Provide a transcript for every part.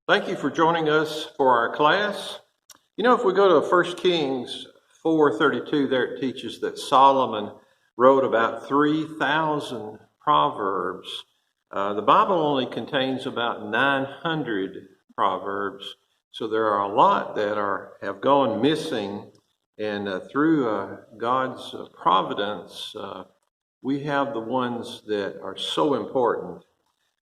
Thank you for joining us for our class. You know, if we go to 1 Kings 4:32, there it teaches that Solomon wrote about 3,000 proverbs. The Bible only contains about 900 proverbs, so there are a lot that have gone missing, and through God's providence, we have the ones that are so important.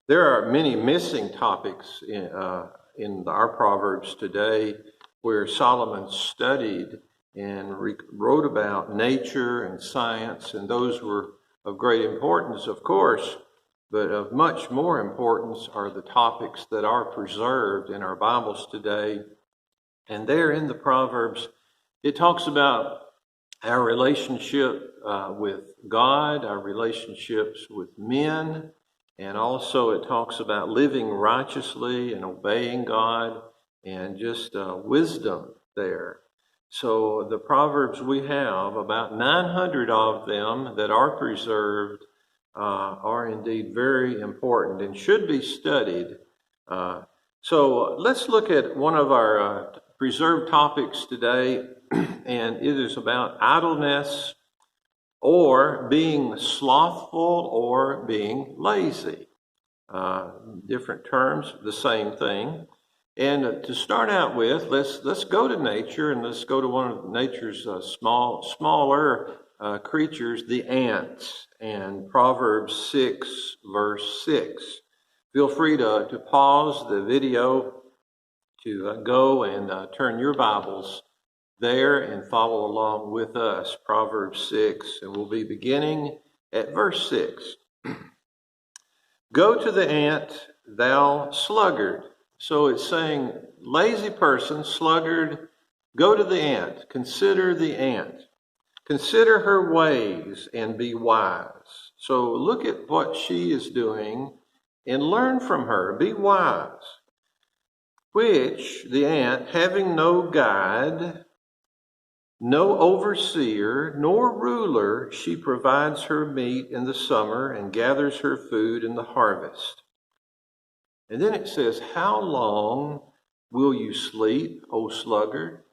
There are many missing topics in our Proverbs today where Solomon studied and wrote about nature and science, and those were of great importance, of course, but of much more importance are the topics that are preserved in our Bibles today. And there in the Proverbs, it talks about our relationship with God, our relationships with men, and also it talks about living righteously and obeying God and just wisdom there. So the Proverbs we have, about 900 of them that are preserved, are indeed very important and should be studied. So let's look at one of our preserved topics today, and it is about idleness, or being slothful, or being lazy. Different terms, the same thing. And to start out with, let's go to nature, and let's go to one of nature's smaller creatures, the ants, and Proverbs 6, verse 6. Feel free to pause the video to go and turn your Bibles there and follow along with us, Proverbs 6, and we'll be beginning at verse 6. Go to the ant, thou sluggard. So it's saying, lazy person, sluggard, go to the ant, consider the ant. Consider her ways and be wise. So look at what she is doing and learn from her, be wise. Which, the ant, having no guide, no overseer, nor ruler, she provides her meat in the summer and gathers her food in the harvest. And then it says, how long will you sleep, O sluggard?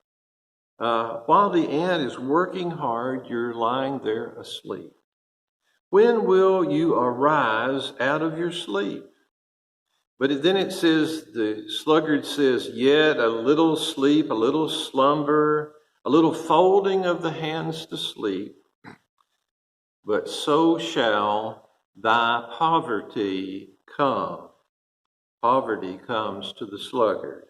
While the ant is working hard, you're lying there asleep. When will you arise out of your sleep? But then it says, the sluggard says, yet a little sleep, a little slumber, a little folding of the hands to sleep, but so shall thy poverty come. Poverty comes to the sluggard.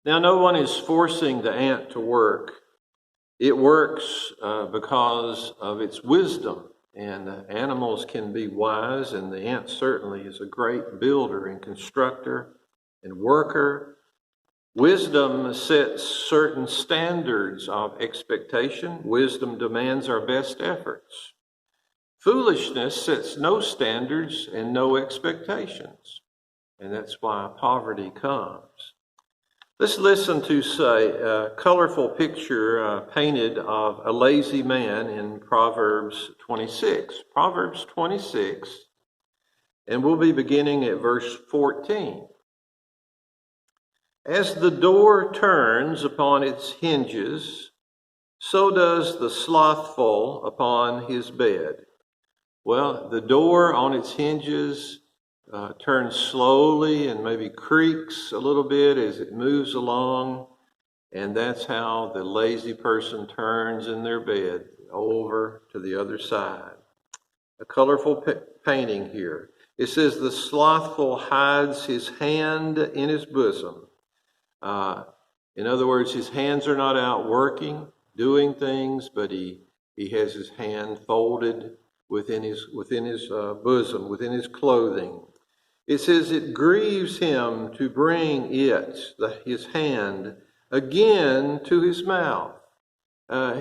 Now, no one is forcing the ant to work. It works because of its wisdom, and animals can be wise, and the ant certainly is a great builder and constructor and worker. Wisdom sets certain standards of expectation. Wisdom demands our best efforts. Foolishness sets no standards and no expectations. And that's why poverty comes. Let's listen to, say, a colorful picture painted of a lazy man in Proverbs 26. Proverbs 26, and we'll be beginning at verse 14. As the door turns upon its hinges, so does the slothful upon his bed. Well, the door on its hinges turns slowly and maybe creaks a little bit as it moves along, and that's how the lazy person turns in their bed over to the other side. A colorful painting here. It says, the slothful hides his hand in his bosom. In other words, his hands are not out working, doing things, but he has his hand folded within his bosom, within his clothing. It says it grieves him to bring his hand, again to his mouth.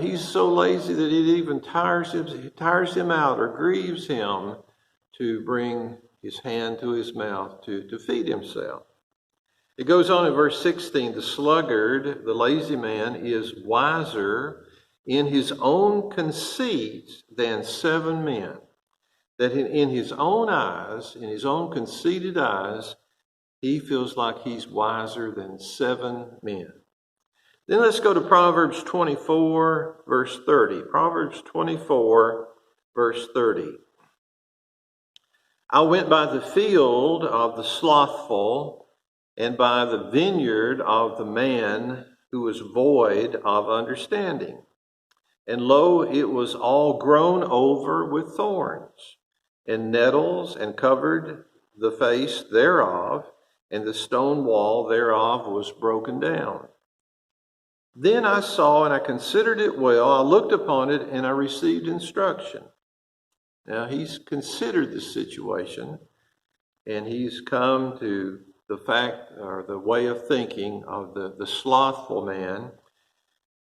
He's so lazy that it even tires him out or grieves him to bring his hand to his mouth to feed himself. It goes on in verse 16, the sluggard, the lazy man, is wiser in his own conceit than 7 men. That in his own eyes, in his own conceited eyes, He feels like he's wiser than 7 men. Then let's go to Proverbs 24, verse 30. Proverbs 24, verse 30. I went by the field of the slothful, and by the vineyard of the man who was void of understanding. And lo, it was all grown over with thorns, and nettles, and covered the face thereof, and the stone wall thereof was broken down. Then I saw, and I considered it well. I looked upon it, and I received instruction. Now, he's considered the situation, and he's come to the fact, or the way of thinking of the slothful man.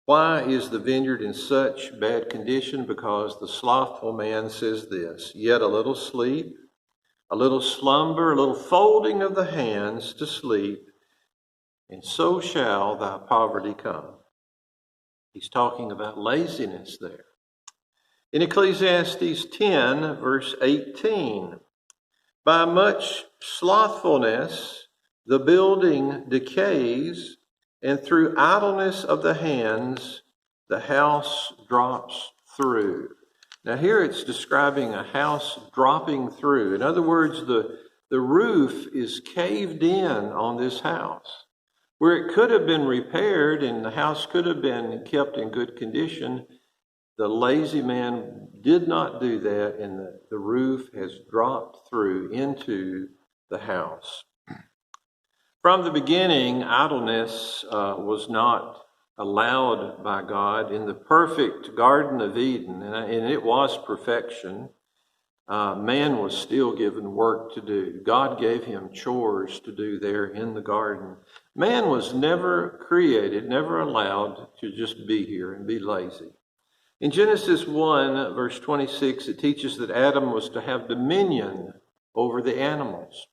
Why is the vineyard in such bad condition? Because the slothful man says this, yet a little sleep, a little slumber, a little folding of the hands to sleep, and so shall thy poverty come. He's talking about laziness there. In Ecclesiastes 10, verse 18, by much slothfulness the building decays, and through idleness of the hands the house drops through. Now here it's describing a house dropping through. In other words, the roof is caved in on this house. Where it could have been repaired and the house could have been kept in good condition, the lazy man did not do that, and the roof has dropped through into the house. From the beginning, idleness was not allowed by God in the perfect Garden of Eden, and it was perfection. Man was still given work to do. God gave him chores to do there in the garden. Man was never created, never allowed to just be here and be lazy. In Genesis 1, verse 26, it teaches that Adam was to have dominion over the animals,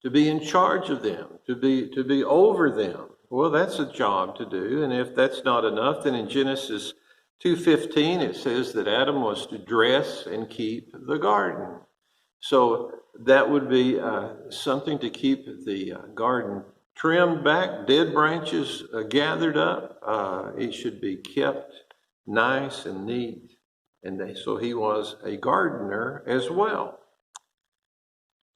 to be in charge of them, to be over them. Well, that's a job to do, and if that's not enough, then in Genesis 2:15 it says that Adam was to dress and keep the garden. So that would be something to keep the garden trimmed back, dead branches gathered up. It should be kept nice and neat, and so he was a gardener as well.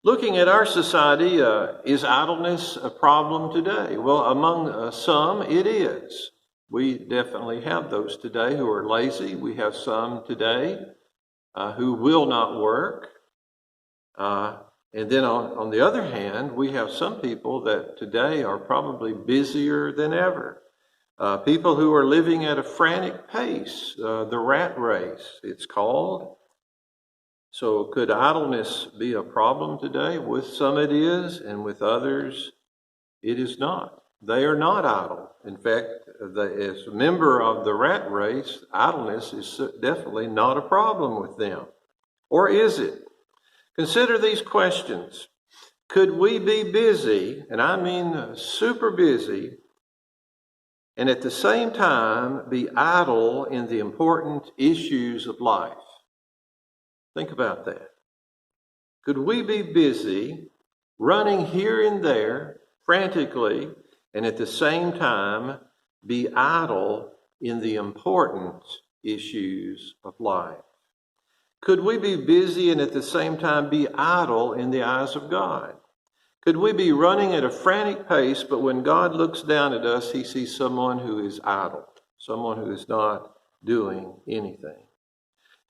Looking at our society, is idleness a problem today? Well, among some, it is. We definitely have those today who are lazy. We have some today who will not work. And then on the other hand, we have some people that today are probably busier than ever. People who are living at a frantic pace, the rat race, it's called. So could idleness be a problem today? With some it is, and with others it is not. They are not idle. In fact, as a member of the rat race, idleness is definitely not a problem with them. Or is it? Consider these questions. Could we be busy, and I mean super busy, and at the same time be idle in the important issues of life? Think about that. Could we be busy, running here and there frantically, and at the same time be idle in the important issues of life? Could we be busy and at the same time be idle in the eyes of God? Could we be running at a frantic pace, but when God looks down at us, he sees someone who is idle, someone who is not doing anything?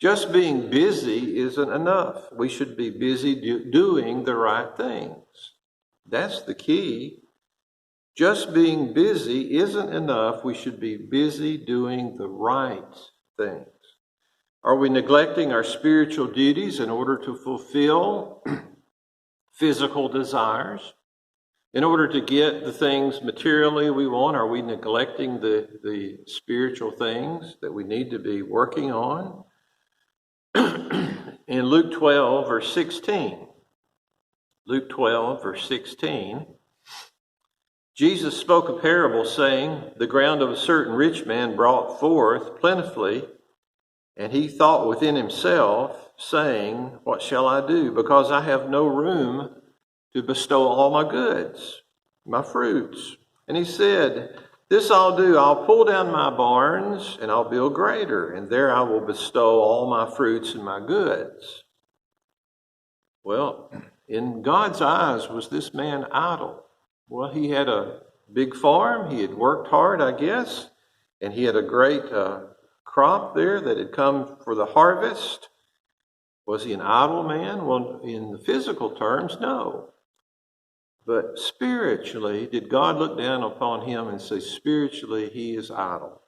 Just being busy isn't enough. We should be busy doing the right things. That's the key. Just being busy isn't enough. We should be busy doing the right things. Are we neglecting our spiritual duties in order to fulfill physical desires? In order to get the things materially we want, are we neglecting the spiritual things that we need to be working on? In Luke 12, verse 16, Luke 12, verse 16, Jesus spoke a parable saying, the ground of a certain rich man brought forth plentifully, and he thought within himself, saying, what shall I do? Because I have no room to bestow all my goods, my fruits. And he said, this I'll do, I'll pull down my barns, and I'll build greater, and there I will bestow all my fruits and my goods. Well, in God's eyes, was this man idle? Well, he had a big farm, he had worked hard, I guess, and he had a great crop there that had come for the harvest. Was he an idle man? Well, in the physical terms, no. But spiritually, did God look down upon him and say, spiritually, he is idle?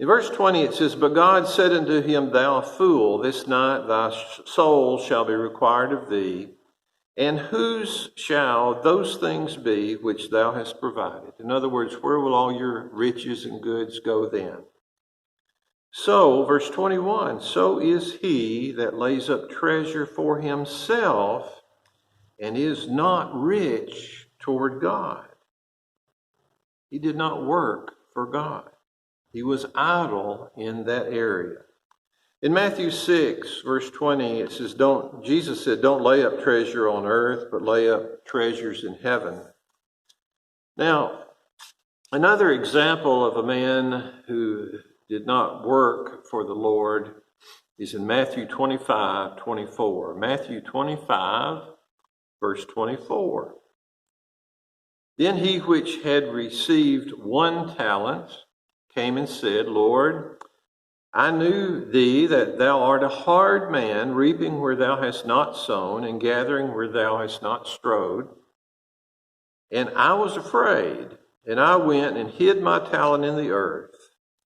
In verse 20, it says, but God said unto him, thou fool, this night thy soul shall be required of thee, and whose shall those things be which thou hast provided? In other words, where will all your riches and goods go then? So, verse 21, so is he that lays up treasure for himself and is not rich toward God. He did not work for God. He was idle in that area. In Matthew 6, verse 20, it says, Jesus said, don't lay up treasure on earth, but lay up treasures in heaven. Now, another example of a man who did not work for the Lord is in Matthew 25:24. Matthew 25, verse 24. Then he which had received 1 talent came and said, Lord, I knew thee that thou art a hard man, reaping where thou hast not sown, and gathering where thou hast not strowed. And I was afraid, and I went and hid my talent in the earth.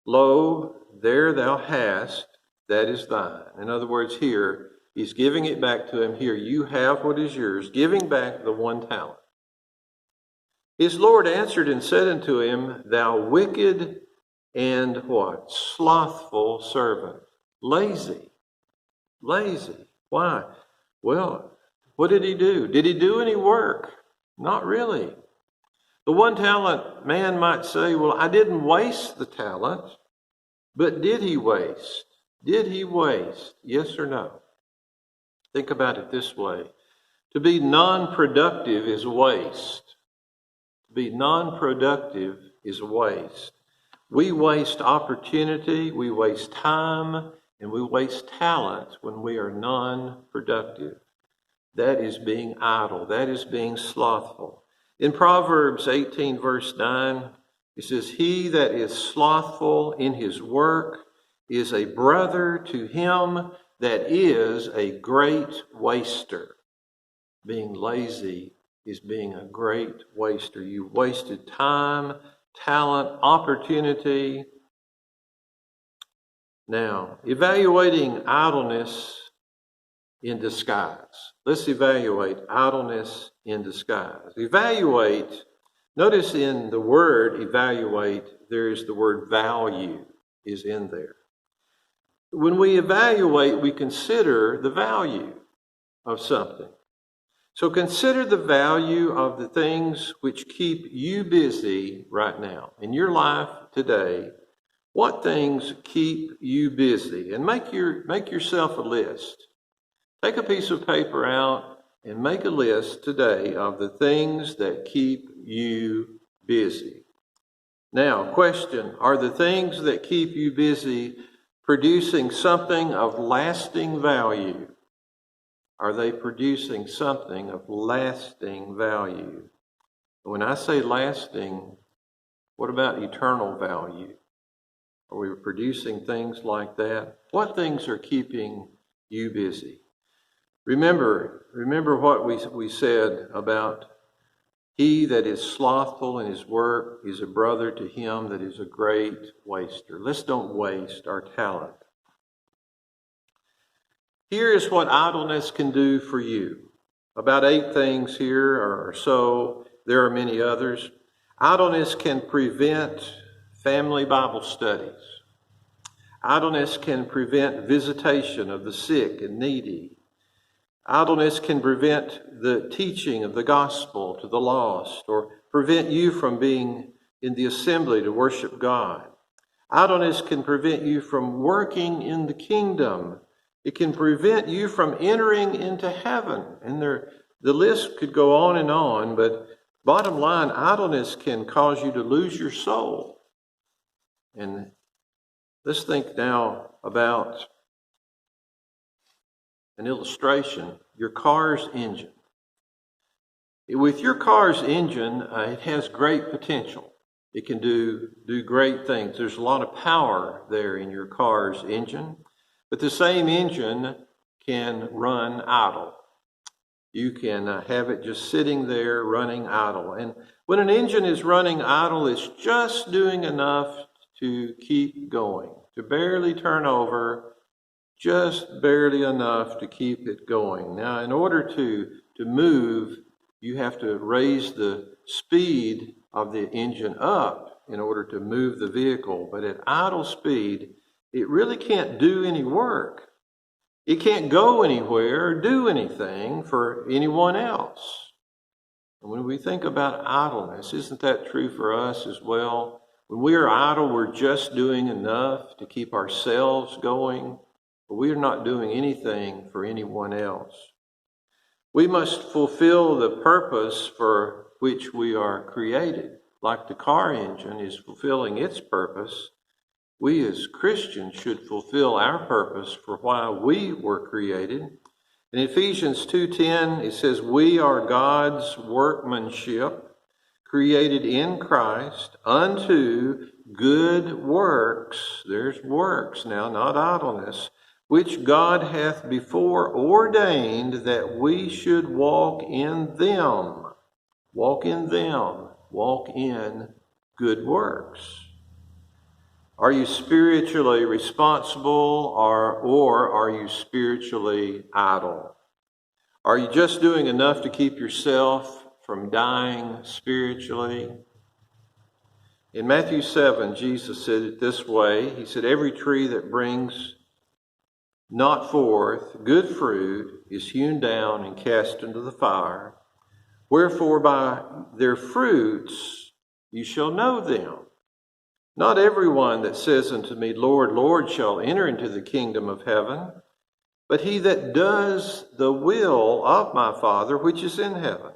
Lo, there thou hast, that is thine. In other words, here, he's giving it back to him. Here, you have what is yours, giving back the 1 talent. His Lord answered and said unto him, thou wicked and what? Slothful servant. Lazy. Why? Well, what did he do? Did he do any work? Not really. The 1 talent man might say, well, I didn't waste the talent, but did he waste? Did he waste? Yes or no? Think about it this way. To be non-productive is waste. To be non-productive is waste. We waste opportunity, we waste time, and we waste talent when we are non-productive. That is being idle. That is being slothful. In Proverbs 18, verse 9, it says, he that is slothful in his work is a brother to him that is a great waster. Being lazy is being a great waster. You wasted time, talent, opportunity. Now, evaluating idleness in disguise. Let's evaluate idleness in disguise. Evaluate, notice in the word evaluate, there is the word value is in there. When we evaluate, we consider the value of something. So consider the value of the things which keep you busy right now. In your life today, what things keep you busy? And make yourself a list. Take a piece of paper out and make a list today of the things that keep you busy. Now, question, are the things that keep you busy producing something of lasting value? Are they producing something of lasting value? When I say lasting, what about eternal value? Are we producing things like that? What things are keeping you busy? Remember what we said about he that is slothful in his work is a brother to him that is a great waster. Let's don't waste our talent. Here is what idleness can do for you. About 8 things here or so. There are many others. Idleness can prevent family Bible studies. Idleness can prevent visitation of the sick and needy. Idleness can prevent the teaching of the gospel to the lost, or prevent you from being in the assembly to worship God. Idleness can prevent you from working in the kingdom. It can prevent you from entering into heaven. And there The list could go on, but bottom line, idleness can cause you to lose your soul. And let's think now about an illustration, your car's engine. With your car's engine, it has great potential. It can do great things. There's a lot of power there in your car's engine, but the same engine can run idle. You can have it just sitting there running idle. And when an engine is running idle, it's just doing enough to keep going, to barely turn over, just barely enough to keep it going. Now, in order to move, you have to raise the speed of the engine up in order to move the vehicle. But at idle speed, it really can't do any work. It can't go anywhere or do anything for anyone else. And when we think about idleness, isn't that true for us as well? When we are idle, we're just doing enough to keep ourselves going, but we are not doing anything for anyone else. We must fulfill the purpose for which we are created. Like the car engine is fulfilling its purpose, we as Christians should fulfill our purpose for why we were created. In Ephesians 2:10, it says, "We are God's workmanship, created in Christ, unto good works." There's works now, not idleness. "Which God hath before ordained that we should walk in them." Walk in them. Walk in good works. Are you spiritually responsible or are you spiritually idle? Are you just doing enough to keep yourself from dying spiritually? In Matthew 7, Jesus said it this way. He said, "Every tree that brings not forth good fruit is hewn down and cast into the fire. Wherefore by their fruits you shall know them. Not everyone that says unto me, Lord, Lord, shall enter into the kingdom of heaven, but he that does the will of my Father which is in heaven."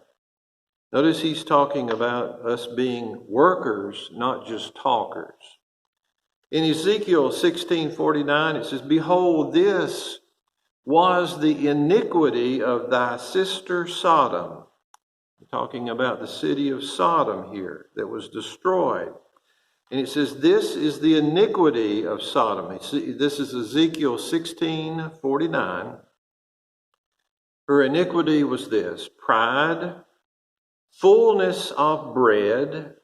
Notice he's talking about us being workers, not just talkers. In Ezekiel 16:49, it says, "Behold, this was the iniquity of thy sister Sodom." We're talking about the city of Sodom here that was destroyed. And it says, "This is the iniquity of Sodom." This is Ezekiel 16:49. "Her iniquity was this: pride, fullness of bread,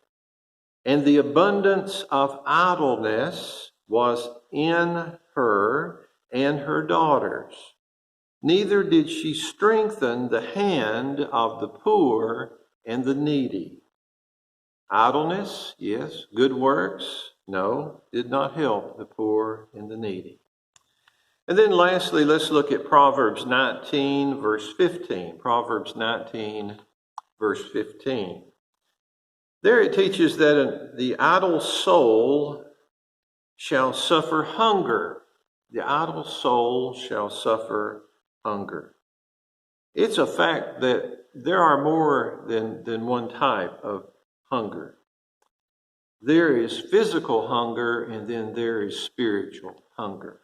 and the abundance of idleness was in her and her daughters. Neither did she strengthen the hand of the poor and the needy." Idleness, yes. Good works, no, did not help the poor and the needy. And then lastly, let's look at Proverbs 19, verse 15. Proverbs 19, verse 15. There it teaches that the idle soul shall suffer hunger. The idle soul shall suffer hunger. It's a fact that there are more than one type of hunger. There is physical hunger, and then there is spiritual hunger.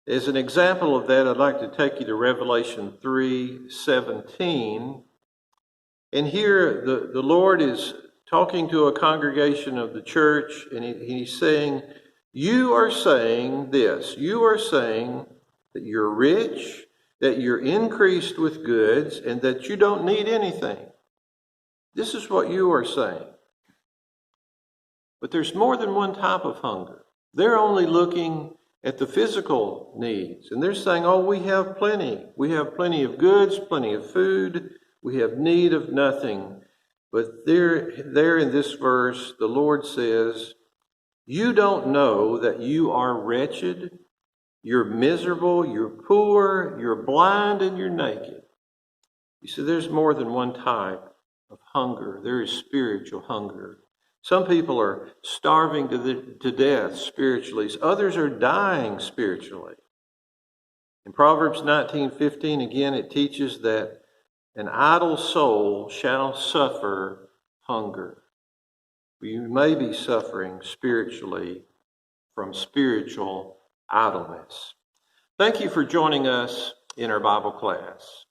As an example of that, I'd like to take you to Revelation 3:17. And here the Lord is talking to a congregation of the church, and he's saying, "You are saying this. You are saying that you're rich, that you're increased with goods, and that you don't need anything. This is what you are saying." But there's more than one type of hunger. They're only looking at the physical needs, and they're saying, "Oh, we have plenty. We have plenty of goods, plenty of food. We have need of nothing." But there in this verse, the Lord says, "You don't know that you are wretched, you're miserable, you're poor, you're blind, and you're naked." You see, there's more than one type of hunger. There is spiritual hunger. Some people are starving to death spiritually. Others are dying spiritually. In Proverbs 19:15, again, it teaches that An idle soul shall suffer hunger. You may be suffering spiritually from spiritual idleness. Thank you for joining us in our Bible class.